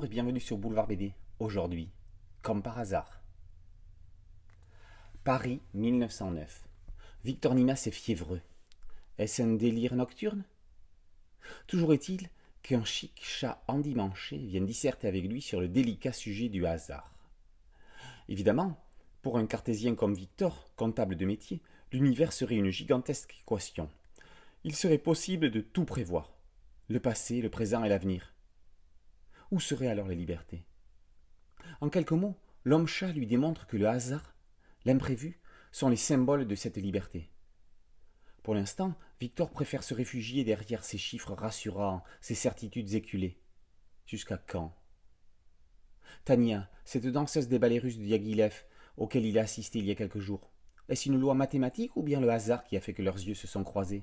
Bonjour et bienvenue sur Boulevard BD. Aujourd'hui, comme par hasard. Paris 1909. Victor Nimas est fiévreux. Est-ce un délire nocturne? Toujours est-il qu'un chic chat endimanché vient disserter avec lui sur le délicat sujet du hasard. Évidemment, pour un cartésien comme Victor, comptable de métier, l'univers serait une gigantesque équation. Il serait possible de tout prévoir. Le passé, le présent et l'avenir. Où serait alors la liberté? En quelques mots, l'homme-chat lui démontre que le hasard, l'imprévu, sont les symboles de cette liberté. Pour l'instant, Victor préfère se réfugier derrière ces chiffres rassurants, ces certitudes éculées. Jusqu'à quand? Tania, cette danseuse des ballets russes de Diaghilev, auquel il a assisté il y a quelques jours, est-ce une loi mathématique ou bien le hasard qui a fait que leurs yeux se sont croisés?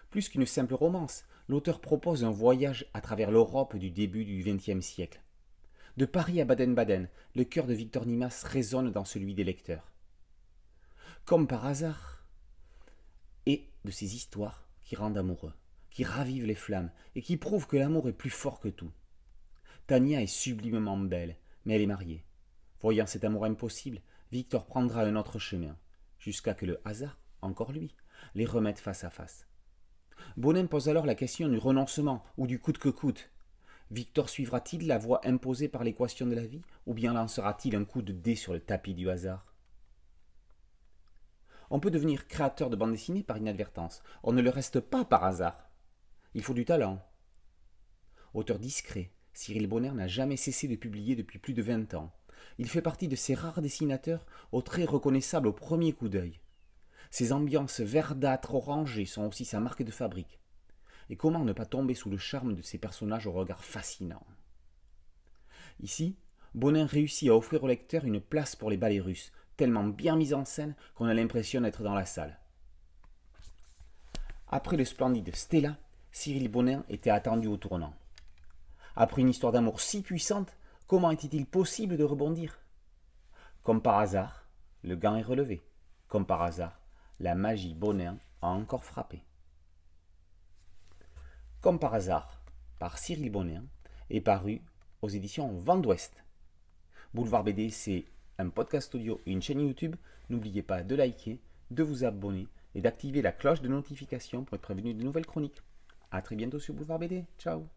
Plus qu'une simple romance, l'auteur propose un voyage à travers l'Europe du début du XXe siècle. De Paris à Baden-Baden, le cœur de Victor Nimas résonne dans celui des lecteurs. Comme par hasard, et de ces histoires qui rendent amoureux, qui ravivent les flammes et qui prouvent que l'amour est plus fort que tout. Tania est sublimement belle, mais elle est mariée. Voyant cet amour impossible, Victor prendra un autre chemin, jusqu'à que le hasard, encore lui, les remette face à face. Bonin pose alors la question du renoncement ou du coûte que coûte. Victor suivra-t-il la voie imposée par l'équation de la vie ou bien lancera-t-il un coup de dé sur le tapis du hasard? On peut devenir créateur de bande dessinée par inadvertance. On ne le reste pas par hasard. Il faut du talent. Auteur discret, Cyril Bonner n'a jamais cessé de publier depuis plus de 20 ans. Il fait partie de ces rares dessinateurs aux traits reconnaissables au premier coup d'œil. Ses ambiances verdâtres orangées sont aussi sa marque de fabrique. Et comment ne pas tomber sous le charme de ces personnages au regard fascinant? Ici, Bonin réussit à offrir au lecteur une place pour les ballets russes, tellement bien mise en scène qu'on a l'impression d'être dans la salle. Après le splendide Stella, Cyril Bonin était attendu au tournant. Après une histoire d'amour si puissante, comment était-il possible de rebondir? Comme par hasard, le gant est relevé. Comme par hasard, la magie Bonin a encore frappé. Comme par hasard, par Cyril Bonin, est paru aux éditions Vent d'Ouest. Boulevard BD, c'est un podcast audio et une chaîne YouTube. N'oubliez pas de liker, de vous abonner et d'activer la cloche de notification pour être prévenu de nouvelles chroniques. A très bientôt sur Boulevard BD. Ciao.